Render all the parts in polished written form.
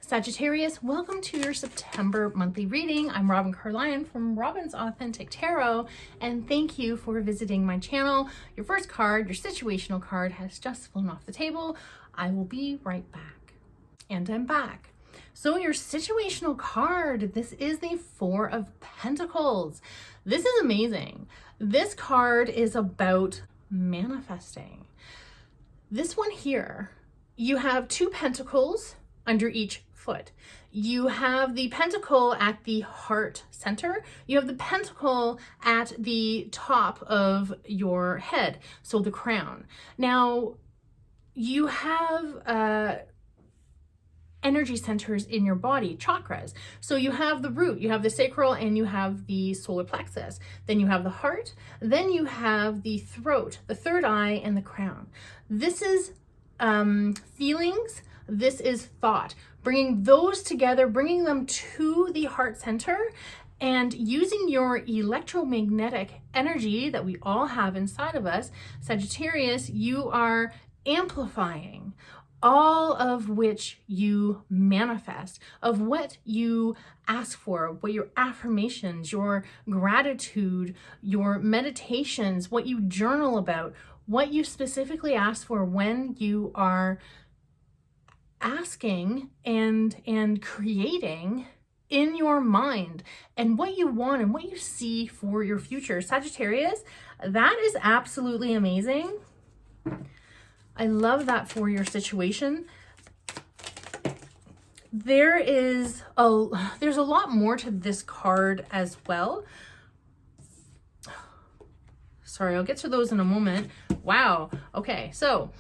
Sagittarius, welcome to your September monthly reading. I'm Robin Carlion from Robin's Authentic Tarot, and thank you for visiting my channel. Your first card, your situational card, has just flown off the table. I will be right back. And I'm back. So your situational card, this is the Four of Pentacles. This is amazing. This card is about manifesting. This one here, you have two pentacles under each foot. You have the pentacle at the heart center. You have the pentacle at the top of your head, so the crown. Now, you have energy centers in your body, chakras. So you have the root, you have the sacral, and you have the solar plexus. Then you have the heart, then you have the throat, the third eye, and the crown. This is feelings. This is thought. Bringing those together, bringing them to the heart center, and using your electromagnetic energy that we all have inside of us, Sagittarius, you are amplifying all of which you manifest, of what you ask for, what your affirmations, your gratitude, your meditations, what you journal about, what you specifically ask for when you are asking and creating in your mind, and what you want and what you see for your future. Sagittarius, that is absolutely amazing. I love that for your situation. There's a lot more to this card as well. Sorry, I'll get to those in a moment. Wow. Okay, so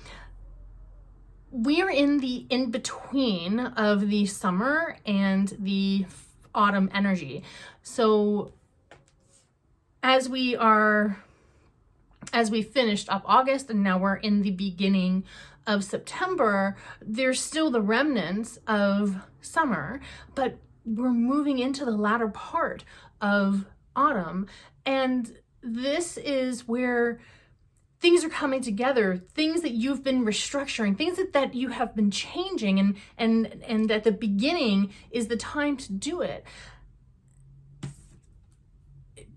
we are in the in-between of the summer and the autumn energy. So as we finished up August and now we're in the beginning of September, there's still the remnants of summer, but we're moving into the latter part of autumn. And this is where things are coming together, things that you've been restructuring, things that you have been changing, and at the beginning is the time to do it.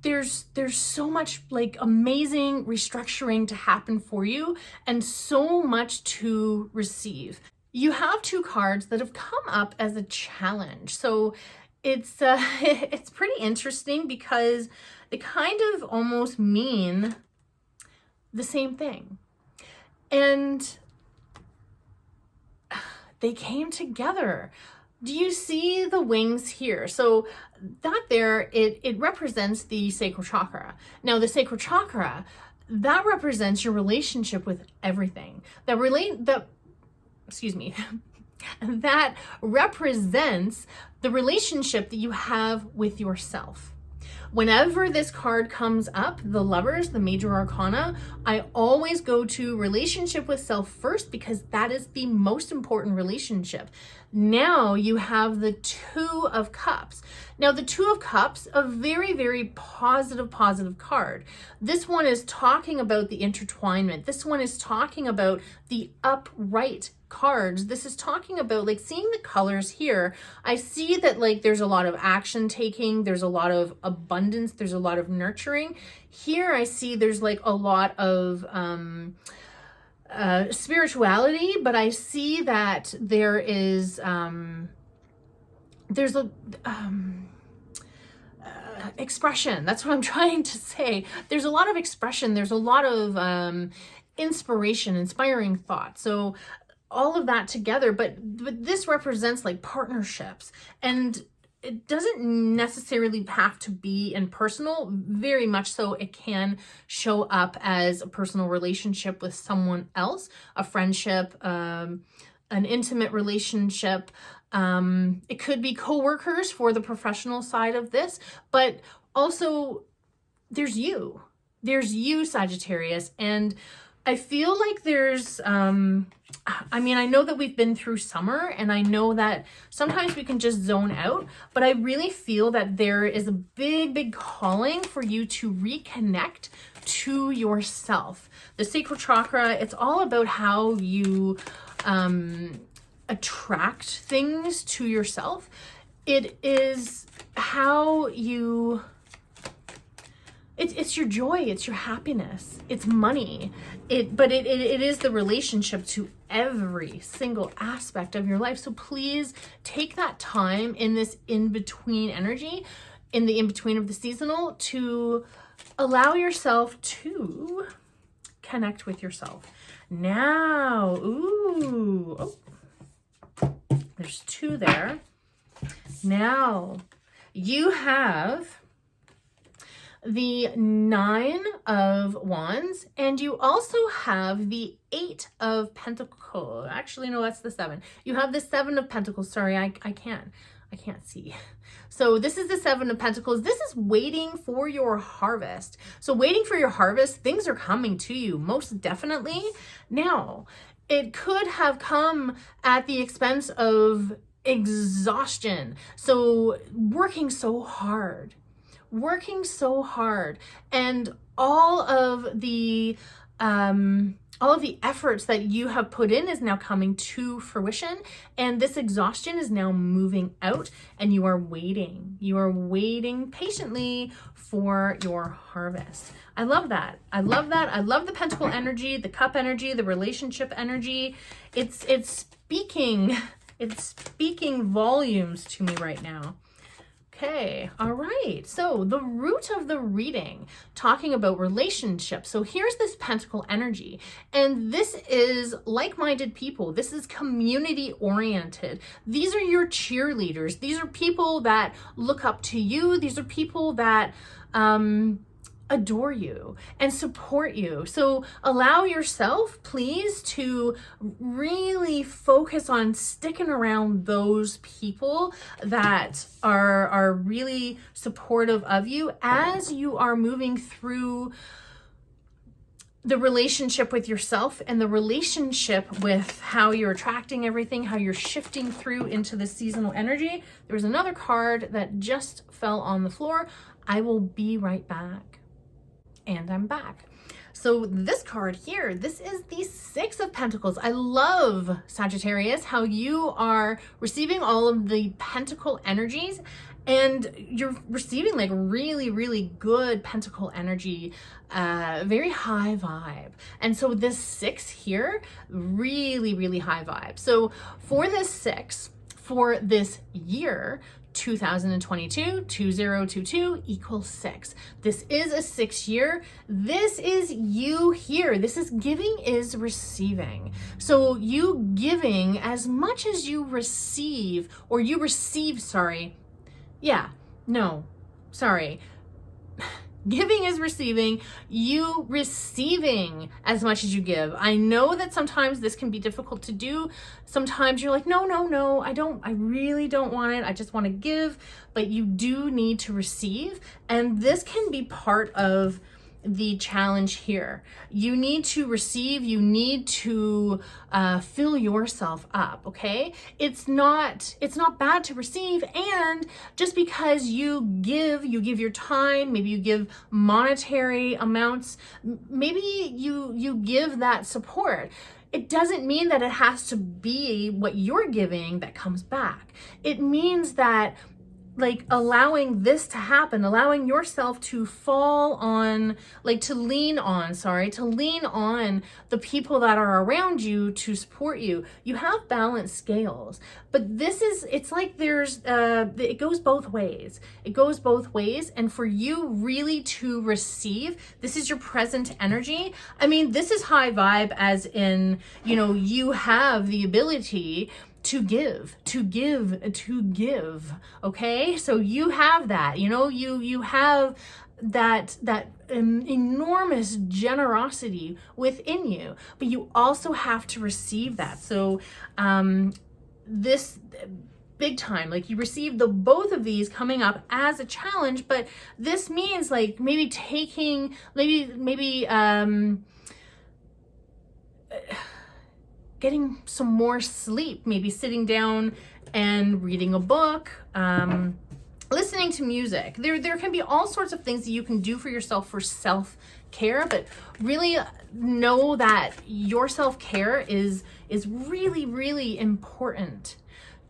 There's so much like amazing restructuring to happen for you and so much to receive. You have two cards that have come up as a challenge. So it's pretty interesting because they kind of almost mean the same thing. And they came together. Do you see the wings here? So that there, it represents the sacral chakra. Now the sacral chakra, that represents your relationship with everything. That represents the relationship that you have with yourself. Whenever this card comes up, the Lovers, the major arcana, I always go to relationship with self first because that is the most important relationship. Now you have the Two of Cups. Now the Two of Cups, a very, very positive card. This one is talking about the intertwinement. This one is talking about the upright cards. This is talking about like seeing the colors here. I see that like there's a lot of action taking, there's a lot of abundance, there's a lot of nurturing. Here I see there's like a lot of spirituality, but I see that there is there's a expression. That's what I'm trying to say. There's a lot of expression, there's a lot of inspiration, inspiring thought. So all of that together, but this represents like partnerships, and it doesn't necessarily have to be in personal. Very much so it can show up as a personal relationship with someone else, a friendship, an intimate relationship. It could be co-workers for the professional side of this, but also there's you, Sagittarius. And I feel like there's, I mean, I know that we've been through summer, and I know that sometimes we can just zone out, but I really feel that there is a big calling for you to reconnect to yourself. The sacral chakra, it's all about how you attract things to yourself. It is how you, it's your joy, it's your happiness, it's money. But it is the relationship to every single aspect of your life. So please take that time in this in-between energy, in the in-between of the seasonal, to allow yourself to connect with yourself. Now, there's 2 there. Now, you have the 9 of Wands, and you also have the 8 of Pentacles. Actually, no, that's the 7. You have the 7 of Pentacles. Sorry, I can't see. So this is the 7 of Pentacles. This is waiting for your harvest. So waiting for your harvest, things are coming to you, most definitely. Now, it could have come at the expense of exhaustion. So working so hard, and all of the efforts that you have put in is now coming to fruition, and this exhaustion is now moving out, and you are waiting patiently for your harvest. I love that. I love the pentacle energy, the cup energy, the relationship energy. It's speaking volumes to me right now. Okay, all right. So the root of the reading, talking about relationships. So here's this pentacle energy, and this is like-minded people. This is community-oriented. These are your cheerleaders. These are people that look up to you. These are people that adore you and support you. So allow yourself, please, to really focus on sticking around those people that are really supportive of you as you are moving through the relationship with yourself and the relationship with how you're attracting everything, how you're shifting through into the seasonal energy. There was another card that just fell on the floor. I will be right back. And I'm back. So this card here, this is the 6 of Pentacles. I love, Sagittarius, how you are receiving all of the pentacle energies, and you're receiving like really, really good pentacle energy, very high vibe. And so this 6 here, really, really high vibe. So for this 6, for this year, 2022, 2022 equals 6. This is a 6 year. This is you here. This is giving is receiving. So you giving as much as you receive, or you receive, sorry. Yeah, no, sorry. Giving is receiving, you receiving as much as you give. I know that sometimes this can be difficult to do. Sometimes you're like, no, I really don't want it. I just want to give, but you do need to receive. And this can be part of the challenge here. You need to receive, you need to fill yourself up, okay? It's not bad to receive, and just because you give your time, maybe you give monetary amounts, maybe you give that support. It doesn't mean that it has to be what you're giving that comes back. It means that, like, allowing this to happen, allowing yourself to fall on, like, to lean on the people that are around you to support you. You have balanced scales, but this is, it's like there's, it goes both ways. It goes both ways. And for you really to receive, this is your present energy. I mean, this is high vibe as in, you know, you have the ability to give, okay? So you have that, you know, you have that enormous generosity within you, but you also have to receive that. So this big time, like, you receive the both of these coming up as a challenge, but this means like maybe taking, maybe getting some more sleep, maybe sitting down and reading a book, listening to music. There can be all sorts of things that you can do for yourself for self self-care, but really know that your self-care is really, really important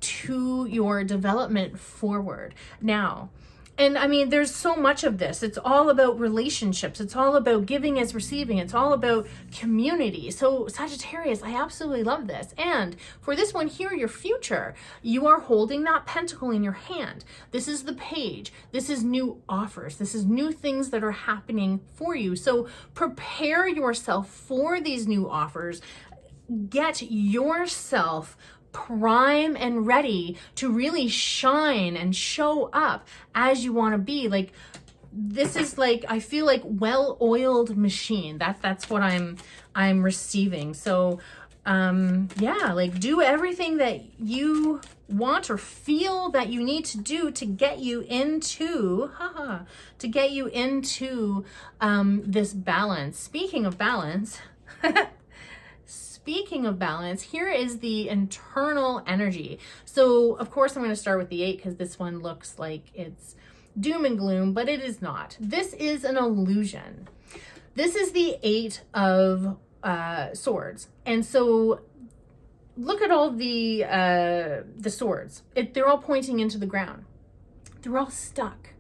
to your development forward. Now, and I mean, there's so much of this. It's all about relationships. It's all about giving as receiving. It's all about community. So Sagittarius, I absolutely love this. And for this one here, your future, you are holding that pentacle in your hand. This is the page. This is new offers. This is new things that are happening for you. So prepare yourself for these new offers. Get yourself prime and ready to really shine and show up as you want to be. Like, this is like, I feel like well-oiled machine. That's what I'm receiving. So yeah, like, do everything that you want or feel that you need to do to get you into this balance. Speaking of balance, here is the internal energy. So of course I'm going to start with the 8 because this one looks like it's doom and gloom, but it is not. This is an illusion. This is the 8 of swords. And so look at all the swords. They're all pointing into the ground. They're all stuck.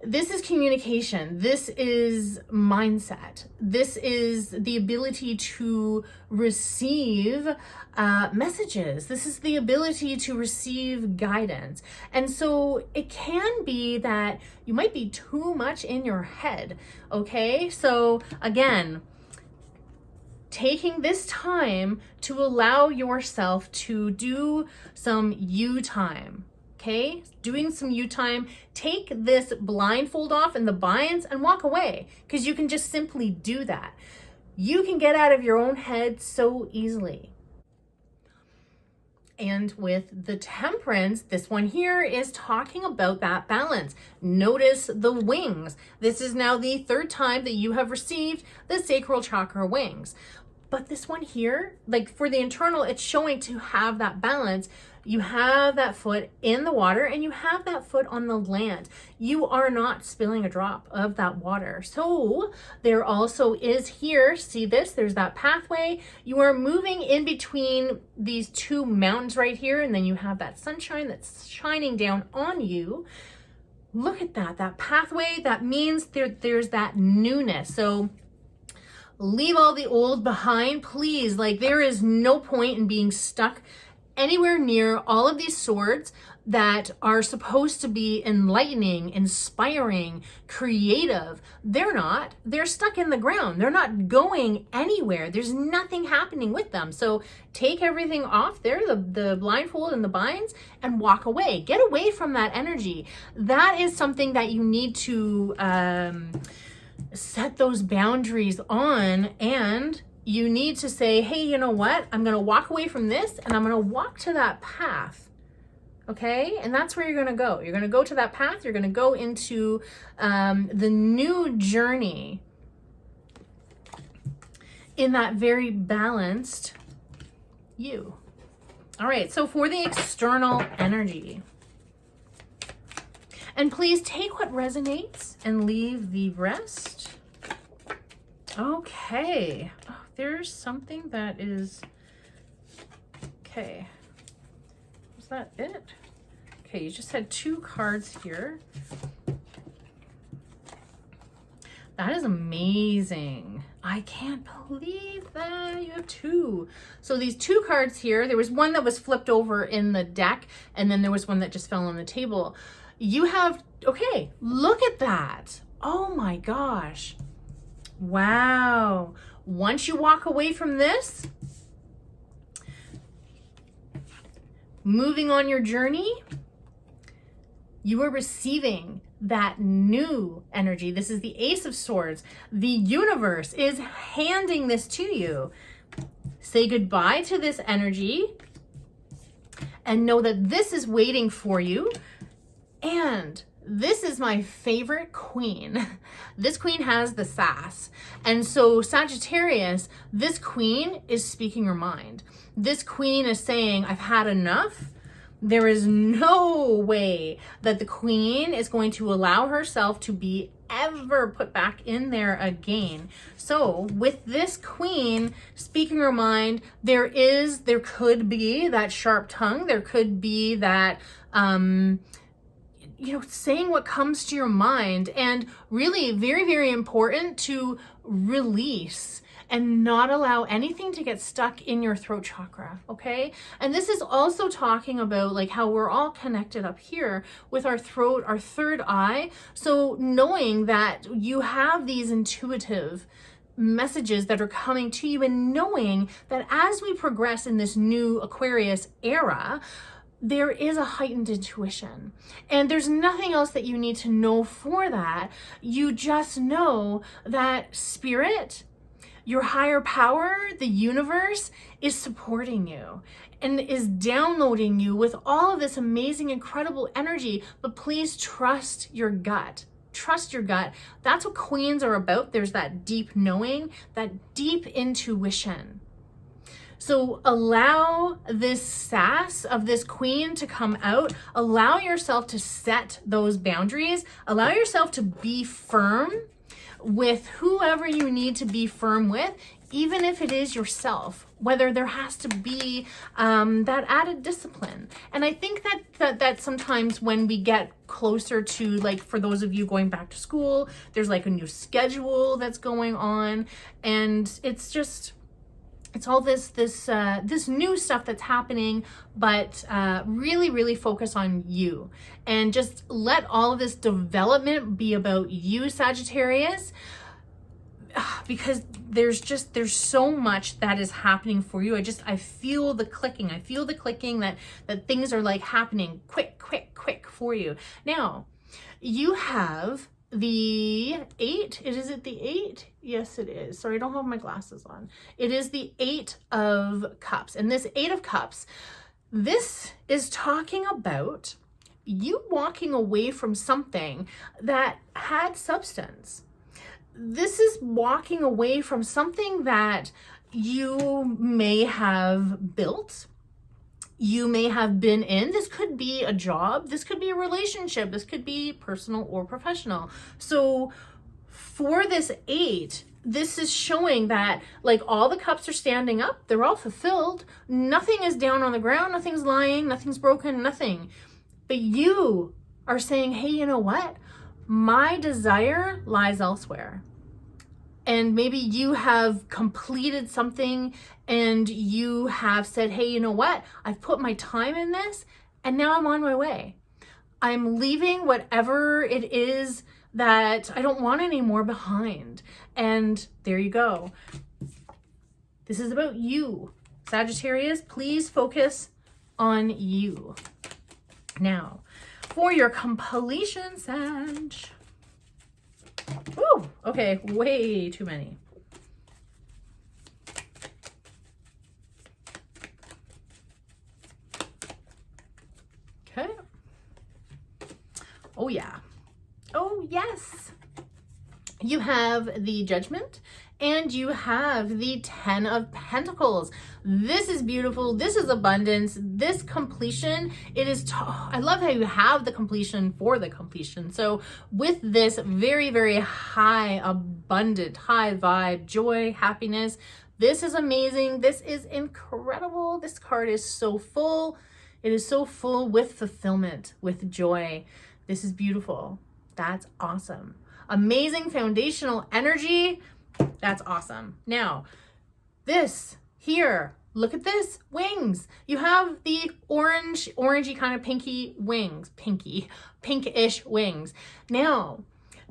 This is communication. This is mindset. This is the ability to receive messages. This is the ability to receive guidance. And so it can be that you might be too much in your head. Okay. So again, taking this time to allow yourself to do some you time. Okay, doing some you time. Take this blindfold off and the binds and walk away, because you can just simply do that. You can get out of your own head so easily. And with the Temperance, this one here is talking about that balance. Notice the wings. This is now the 3rd time that you have received the sacral chakra wings. But this one here, like for the internal, it's showing to have that balance. You have that foot in the water and you have that foot on the land. You are not spilling a drop of that water. So there also is here, see this, there's that pathway. You are moving in between these 2 mountains right here, and then you have that sunshine that's shining down on you. Look at that pathway. That means there's that newness. So leave all the old behind, please. Like, there is no point in being stuck anywhere near all of these swords that are supposed to be enlightening, inspiring, creative. They're not. They're stuck in the ground. They're not going anywhere. There's nothing happening with them. So take everything off there, the blindfold and the binds, and walk away. Get away from that energy. That is something that you need to set those boundaries on, and you need to say, hey, you know what? I'm going to walk away from this and I'm going to walk to that path. Okay. And that's where you're going to go. You're going to go to that path. You're going to go into the new journey in that very balanced you. All right. So for the external energy, and please take what resonates and leave the rest. Okay. Oh, there's something that is, okay. Was that it? Okay, you just had 2 cards here. That is amazing. I can't believe that you have 2. So these 2 cards here, there was one that was flipped over in the deck, and then there was one that just fell on the table. You have, okay, look at that. Oh my gosh. Wow. Once you walk away from this, moving on your journey, you are receiving that new energy. This is the Ace of Swords. The universe is handing this to you. Say goodbye to this energy and know that this is waiting for you. And this is my favorite queen. This queen has the sass. And so Sagittarius, this queen is speaking her mind. This queen is saying, I've had enough. There is no way that the queen is going to allow herself to be ever put back in there again. So with this queen speaking her mind, there could be that sharp tongue. There could be that, saying what comes to your mind, and really very, very important to release and not allow anything to get stuck in your throat chakra, okay? And this is also talking about like how we're all connected up here with our throat, our third eye. So knowing that you have these intuitive messages that are coming to you, and knowing that as we progress in this new Aquarius era, there is a heightened intuition, and there's nothing else that you need to know for that. You just know that spirit, your higher power, the universe, is supporting you and is downloading you with all of this amazing, incredible energy. But please trust your gut. Trust your gut. That's what queens are about. There's that deep knowing, that deep intuition. So allow this sass of this queen to come out. Allow yourself to set those boundaries. Allow yourself to be firm with whoever you need to be firm with, even if it is yourself, whether there has to be that added discipline. And I think that sometimes when we get closer to, like, for those of you going back to school, there's like a new schedule that's going on, and it's all this new stuff that's happening, but really, really focus on you, and just let all of this development be about you, Sagittarius, because there's so much that is happening for you. I feel the clicking. I feel the clicking that things are like happening quick for you. Now, you have the 8. Is it the 8? Yes, it is. Sorry, I don't have my glasses on. It is the 8 of Cups. And this 8 of Cups, this is talking about you walking away from something that had substance. This is walking away from something that you may have built, you may have been in. This could be a job, this could be a relationship, this could be personal or professional. So for this 8, this is showing that like all the cups are standing up, they're all fulfilled, nothing is down on the ground, nothing's lying, nothing's broken, nothing. But you are saying, hey, you know what? My desire lies elsewhere. And maybe you have completed something and you have said, hey, you know what? I've put my time in this and now I'm on my way. I'm leaving whatever it is that I don't want anymore behind. And there you go. This is about you, Sagittarius. Please focus on you. Now, for your completion, Sag. Ooh, okay, way too many. Okay. Oh yeah. Oh yes. You have the Judgment and you have the 10 of Pentacles. This is beautiful. This is abundance. This completion, it is, I love how you have the completion for the completion. So with this very, very high, abundant, high vibe, joy, happiness, this is amazing. This is incredible. This card is so full. It is so full with fulfillment, with joy. This is beautiful. That's awesome. Amazing foundational energy. That's awesome. Now, this here, look at this, wings. You have the orangey kind of pinky wings, pinkish wings. Now,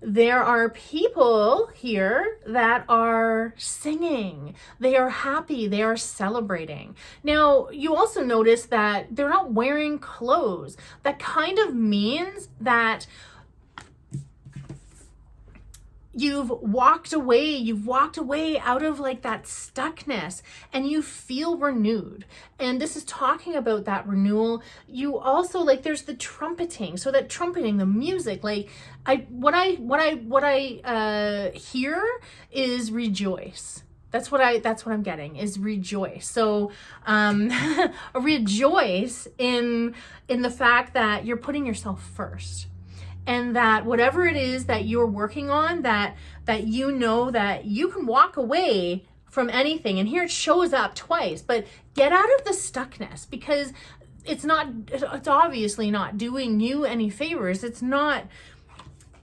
there are people here that are singing. They are happy. They are celebrating. Now, you also notice that they're not wearing clothes. That kind of means that you've walked away out of like that stuckness and you feel renewed. And this is talking about that renewal. You also like, there's the trumpeting. So that trumpeting, the music, like what I hear is rejoice. That's what I'm getting is rejoice. So rejoice in the fact that you're putting yourself first. and that whatever it is that you're working on, that you know that you can walk away from anything. And here it shows up twice, but get out of the stuckness, because it's obviously not doing you any favors. It's not,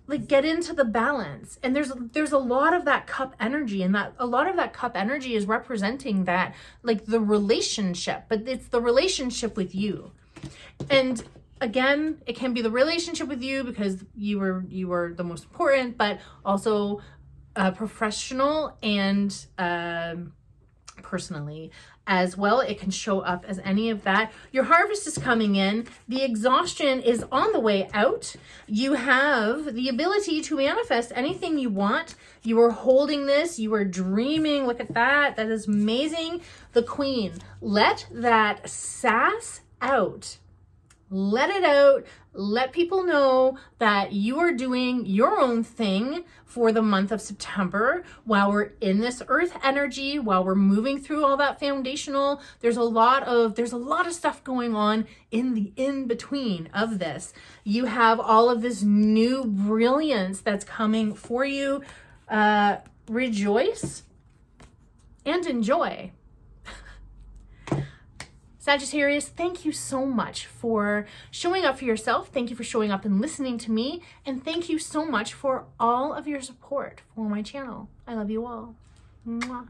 like, get into the balance. And there's a lot of that cup energy, and that a lot of that cup energy is representing that, like, the relationship, but it's the relationship with you. And again, it can be the relationship with you because you were the most important, but also professional and personally as well. It can show up as any of that. Your harvest is coming in. The exhaustion is on the way out. You have the ability to manifest anything you want. You are holding this. You are dreaming. Look at that. That is amazing. The Queen. Let that sass out. Let it out. Let people know that you are doing your own thing for the month of September while we're in this earth energy, while we're moving through all that foundational. There's a lot of stuff going on in the in-between of this. You have all of this new brilliance that's coming for you. Rejoice and enjoy. Sagittarius, thank you so much for showing up for yourself. Thank you for showing up and listening to me. And thank you so much for all of your support for my channel. I love you all. Mwah.